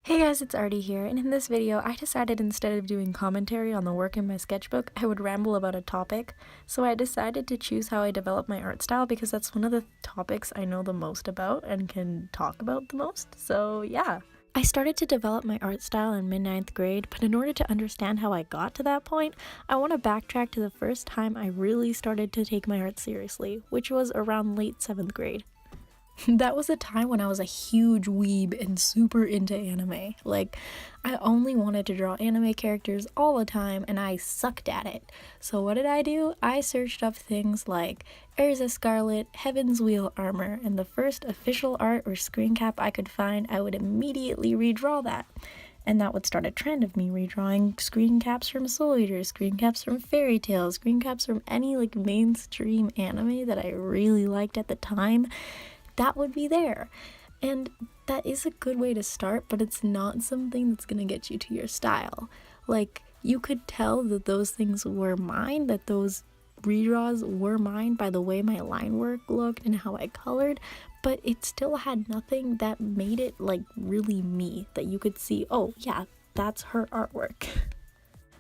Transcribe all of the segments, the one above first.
Hey guys, it's Artie here, and in this video I decided instead of doing commentary on the work in my sketchbook, I would ramble about a topic. So I decided to choose how I develop my art style because that's one of the topics I know the most about and can talk about the most, so yeah. I started to develop my art style in mid-9th grade, but in order to understand how I got to that point, I want to backtrack to the first time I really started to take my art seriously, which was around late 7th grade. That was a time when I was a huge weeb and super into anime. Like, I only wanted to draw anime characters all the time and I sucked at it. So what did I do? I searched up things like Erza Scarlet, Heaven's Wheel armor, and the first official art or screen cap I could find, I would immediately redraw that. And that would start a trend of me redrawing screen caps from Soul Eater, screen caps from Fairy Tail, screen caps from any like mainstream anime that I really liked at the time. That would be there. And that is a good way to start, but it's not something that's gonna get you to your style. Like, you could tell that those things were mine, that those redraws were mine by the way my line work looked and how I colored, but it still had nothing that made it like really me, that you could see, oh yeah, that's her artwork.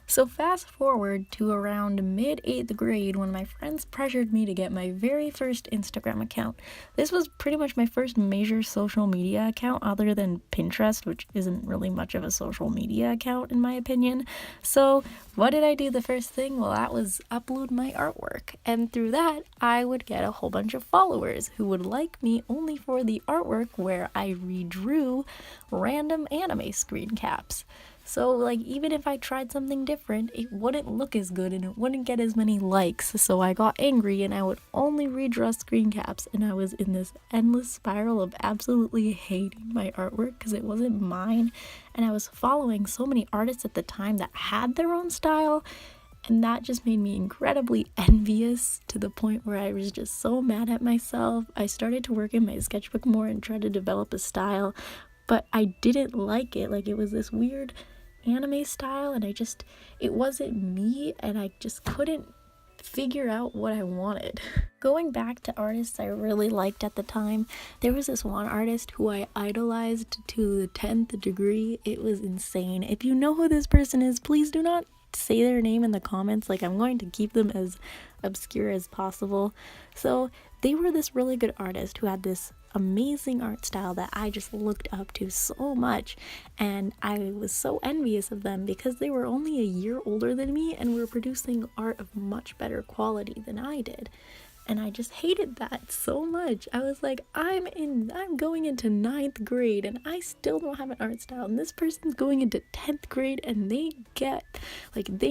So fast forward to around mid-8th grade when my friends pressured me to get my very first Instagram account. This was pretty much my first major social media account other than Pinterest, which isn't really much of a social media account in my opinion. So what did I do the first thing? Well, that was upload my artwork. And through that, I would get a whole bunch of followers who would like me only for the artwork where I redrew random anime screen caps. So, like, even if I tried something different, it wouldn't look as good and it wouldn't get as many likes. So I got angry and I would only redraw screen caps, and I was in this endless spiral of absolutely hating my artwork because it wasn't mine. And I was following so many artists at the time that had their own style, and that just made me incredibly envious to the point where I was just so mad at myself. I started to work in my sketchbook more and try to develop a style, but I didn't like it. Like, it was this weird anime style and it wasn't me, and I just couldn't figure out what I wanted. Going back to artists I really liked at the time, there was this one artist who I idolized to the 10th degree. It was insane. If you know who this person is, please do not say their name in the comments. Like, I'm going to keep them as obscure as possible. So they were this really good artist who had this amazing art style that I just looked up to so much, and I was so envious of them because they were only a year older than me and were producing art of much better quality than I did. And I just hated that so much. I was like, I'm going into 9th grade and I still don't have an art style, and this person's going into 10th grade and they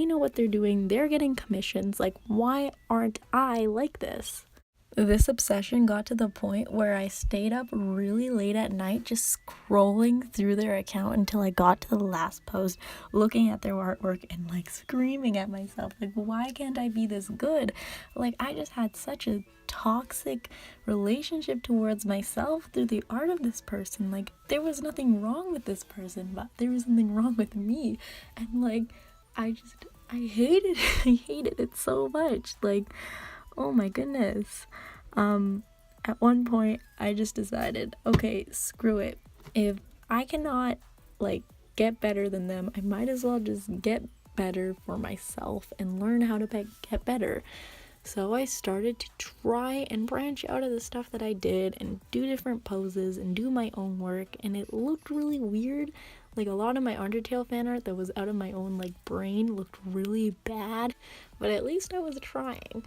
know what they're doing, they're getting commissions. Like, why aren't I like this? This obsession got to the point where I stayed up really late at night just scrolling through their account until I got to the last post, looking at their artwork and like screaming at myself, like, why can't I be this good? Like, I just had such a toxic relationship towards myself through the art of this person. Like, there was nothing wrong with this person, but there was something wrong with me. And like, I hated I hated it so much. Like, oh my goodness. At one point I just decided, okay, screw it. If I cannot like get better than them, I might as well just get better for myself and learn how to get better. So I started to try and branch out of the stuff that I did and do different poses and do my own work, and it looked really weird. Like, a lot of my Undertale fan art that was out of my own like brain looked really bad, but at least I was trying.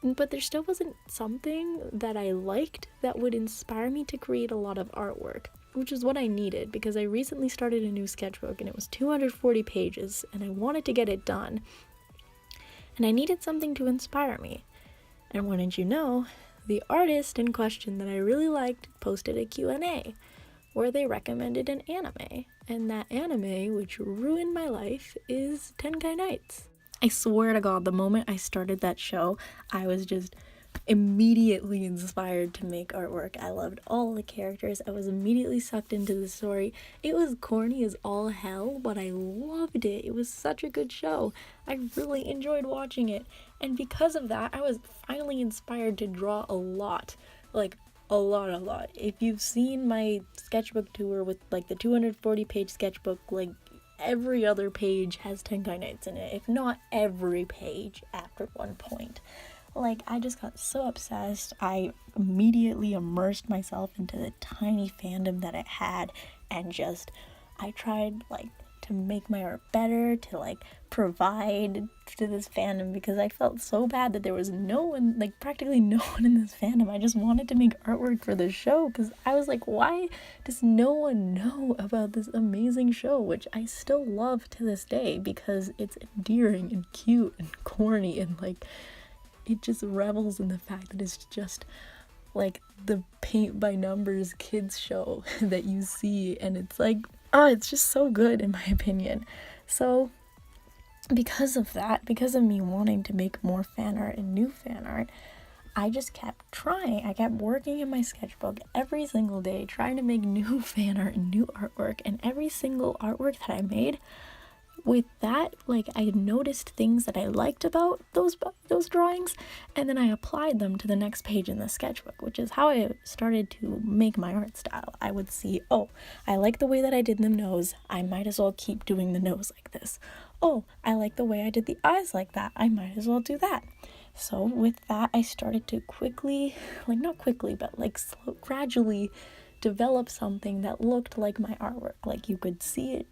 But there still wasn't something that I liked that would inspire me to create a lot of artwork, which is what I needed because I recently started a new sketchbook and it was 240 pages and I wanted to get it done. And I needed something to inspire me. And wouldn't you know, the artist in question that I really liked posted a Q&A where they recommended an anime. And that anime, which ruined my life, is Tenkai Knights. I swear to God, the moment I started that show, I was just immediately inspired to make artwork. I loved all the characters. I was immediately sucked into the story. It was corny as all hell, but I loved it. It was such a good show. I really enjoyed watching it. And because of that, I was finally inspired to draw a lot. Like, a lot. If you've seen my sketchbook tour with like the 240 page sketchbook, like every other page has Tenkai Knights in it, if not every page after one point. Like, I just got so obsessed. I immediately immersed myself into the tiny fandom that it had, and just, I tried, like, to make my art better, to, like, provide to this fandom, because I felt so bad that there was no one, like, practically no one in this fandom. I just wanted to make artwork for the show, because I was like, why does no one know about this amazing show, which I still love to this day, because it's endearing and cute and corny, and, like, it just revels in the fact that it's just like the paint by numbers kids show that you see, and it's like, it's just so good in my opinion. So because of that, because of me wanting to make more fan art and new fan art, I just kept trying. I kept working in my sketchbook every single day, trying to make new fan art and new artwork, and every single artwork that I made, with that, like, I noticed things that I liked about those drawings, and then I applied them to the next page in the sketchbook, which is how I started to make my art style. I would see, oh, I like the way that I did the nose, I might as well keep doing the nose like this. Oh, I like the way I did the eyes like that, I might as well do that. So with that, I started to quickly, like, not quickly, but like gradually develop something that looked like my artwork. Like, you could see it,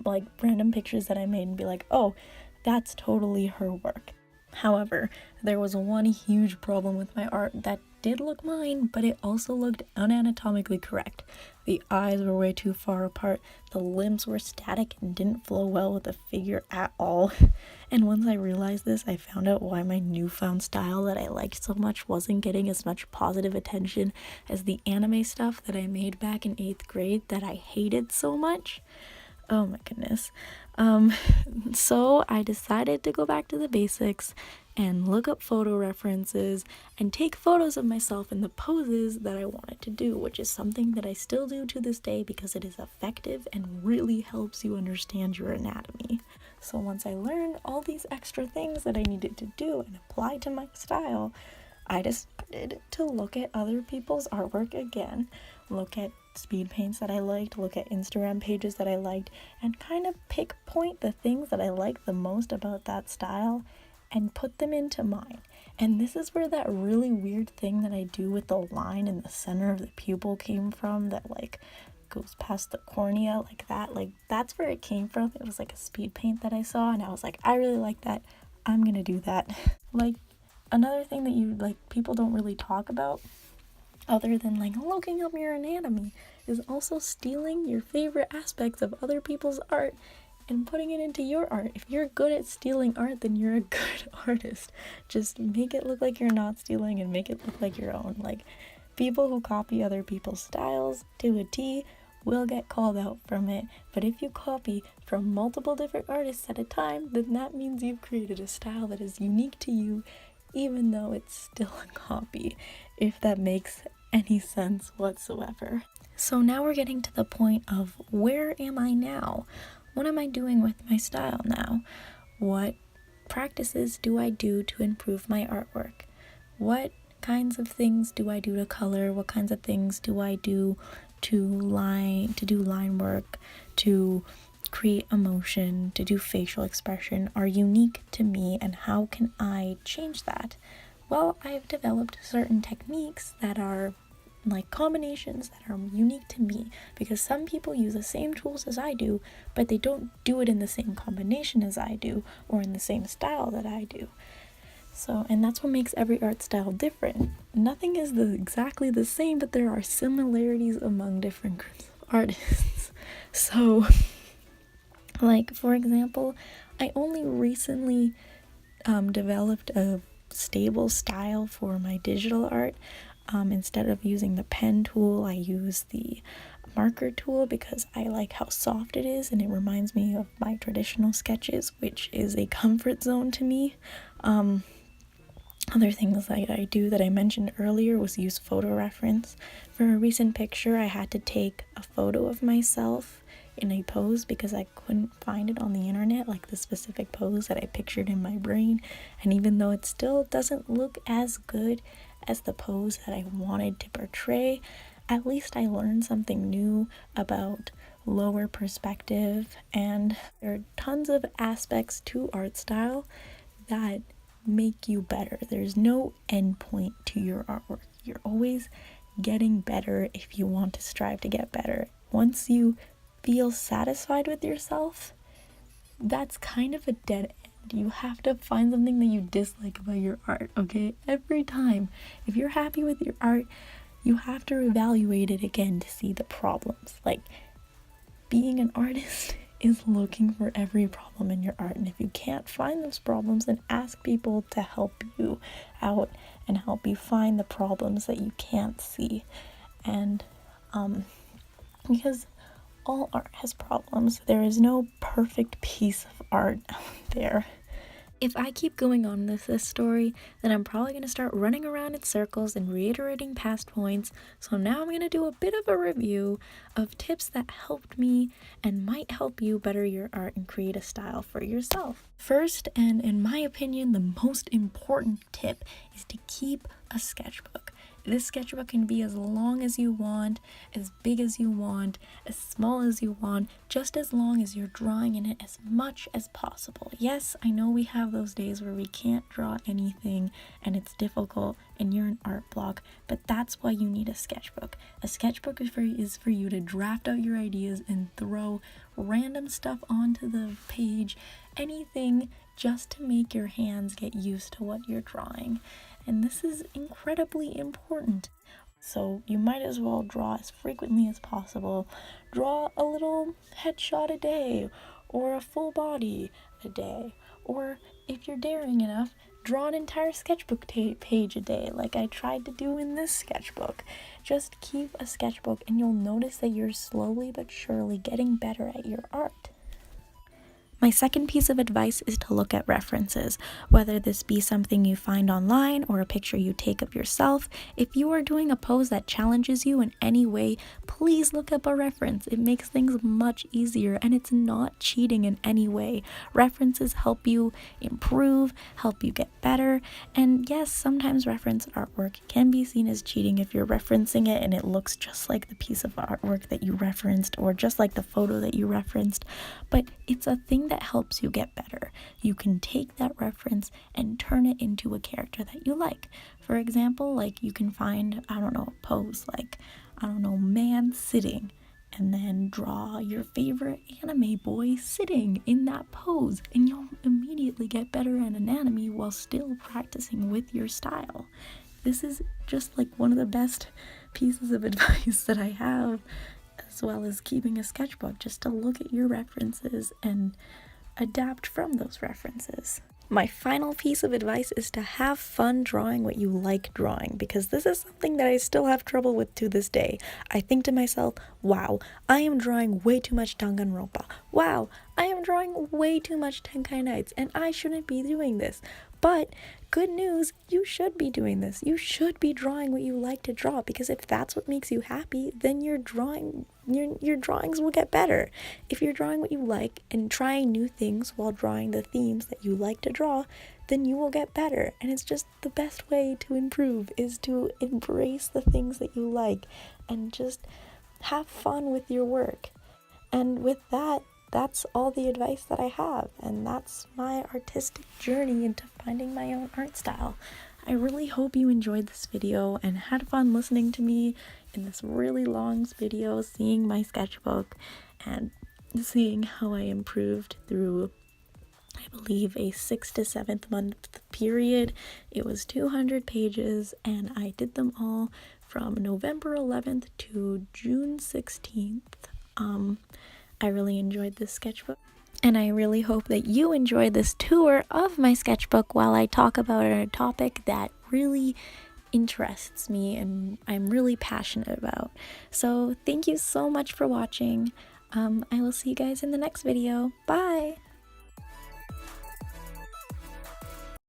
like random pictures that I made and be like, oh, that's totally her work. However, there was one huge problem with my art that did look mine, but it also looked unanatomically correct. The eyes were way too far apart, the limbs were static and didn't flow well with the figure at all. And once I realized this, I found out why my newfound style that I liked so much wasn't getting as much positive attention as the anime stuff that I made back in 8th grade that I hated so much. Oh my goodness. So I decided to go back to the basics and look up photo references and take photos of myself in the poses that I wanted to do, which is something that I still do to this day because it is effective and really helps you understand your anatomy. So once I learned all these extra things that I needed to do and apply to my style, I decided to look at other people's artwork again, look at speed paints that I liked, look at Instagram pages that I liked, and kind of point the things that I liked the most about that style and put them into mine. And this is where that really weird thing that I do with the line in the center of the pupil came from, that like goes past the cornea like that. Like, that's where it came from. It was like a speed paint that I saw, and I was like, I really like that, I'm gonna do that. Like, another thing that you, like, people don't really talk about, other than like looking up your anatomy, is also stealing your favorite aspects of other people's art and putting it into your art. If you're good at stealing art, then you're a good artist. Just make it look like you're not stealing and make it look like your own. Like, people who copy other people's styles to a T will get called out from it, but if you copy from multiple different artists at a time, then that means you've created a style that is unique to you, even though it's still a copy, if that makes any sense whatsoever. So now we're getting to the point of, where am I now? What am I doing with my style now? What practices do I do to improve my artwork? What kinds of things do I do to color? What kinds of things do I do to do line work, to create emotion, to do facial expression, are unique to me, and how can I change that? Well, I've developed certain techniques that are like combinations that are unique to me, because some people use the same tools as I do, but they don't do it in the same combination as I do, or in the same style that I do. So, and that's what makes every art style different. Nothing is exactly the same, but there are similarities among different groups of artists. So, like, for example, I only recently developed a stable style for my digital art. Instead of using the pen tool, I use the marker tool because I like how soft it is, and it reminds me of my traditional sketches, which is a comfort zone to me. Other things that I do that I mentioned earlier was use photo reference. For a recent picture, I had to take a photo of myself in a pose because I couldn't find it on the internet, like the specific pose that I pictured in my brain. And even though it still doesn't look as good as the pose that I wanted to portray, at least I learned something new about lower perspective, and there are tons of aspects to art style that make you better. There's no end point to your artwork. You're always getting better if you want to strive to get better. Once you feel satisfied with yourself, that's kind of a dead end. You have to find something that you dislike about your art, okay? Every time. If you're happy with your art, you have to evaluate it again to see the problems. Like, being an artist is looking for every problem in your art, and if you can't find those problems, then ask people to help you out and help you find the problems that you can't see. And because all art has problems, there is no perfect piece of art out there. If I keep going on with this story, then I'm probably going to start running around in circles and reiterating past points, so now I'm going to do a bit of a review of tips that helped me and might help you better your art and create a style for yourself. First, and in my opinion, the most important tip is to keep a sketchbook. This sketchbook can be as long as you want, as big as you want, as small as you want, just as long as you're drawing in it as much as possible. Yes, I know we have those days where we can't draw anything and it's difficult and you're an art block, but that's why you need a sketchbook. A sketchbook is for you to draft out your ideas and throw random stuff onto the page, anything just to make your hands get used to what you're drawing. And this is incredibly important. So you might as well draw as frequently as possible. Draw a little headshot a day, or a full body a day. Or if you're daring enough, draw an entire sketchbook page a day, like I tried to do in this sketchbook. Just keep a sketchbook and you'll notice that you're slowly but surely getting better at your art. My second piece of advice is to look at references, whether this be something you find online or a picture you take of yourself. If you are doing a pose that challenges you in any way, please look up a reference. It makes things much easier and it's not cheating in any way. References help you improve, help you get better, and yes, sometimes reference artwork can be seen as cheating if you're referencing it and it looks just like the piece of artwork that you referenced or just like the photo that you referenced, but it's a thing that helps you get better. You can take that reference and turn it into a character that you like. For example, like you can find, a pose like, man sitting, and then draw your favorite anime boy sitting in that pose, and you'll immediately get better at anatomy while still practicing with your style. This is just like one of the best pieces of advice that I have, as well as keeping a sketchbook, just to look at your references and adapt from those references. My final piece of advice is to have fun drawing what you like drawing, because this is something that I still have trouble with to this day. I think to myself, wow, I am drawing way too much Danganronpa. Wow, I am drawing way too much Tenkai Knights, and I shouldn't be doing this. But good news, you should be doing this. You should be drawing what you like to draw, because if that's what makes you happy, then your drawings will get better. If you're drawing what you like and trying new things while drawing the themes that you like to draw, then you will get better. And it's just the best way to improve is to embrace the things that you like and just have fun with your work. And with that, that's all the advice that I have, and that's my artistic journey into finding my own art style. I really hope you enjoyed this video and had fun listening to me in this really long video, seeing my sketchbook and seeing how I improved through, I believe, a 6th to 7th month period. It was 200 pages and I did them all from November 11th to June 16th. I really enjoyed this sketchbook, and I really hope that you enjoyed this tour of my sketchbook while I talk about a topic that really interests me and I'm really passionate about. So thank you so much for watching. I will see you guys in the next video. Bye!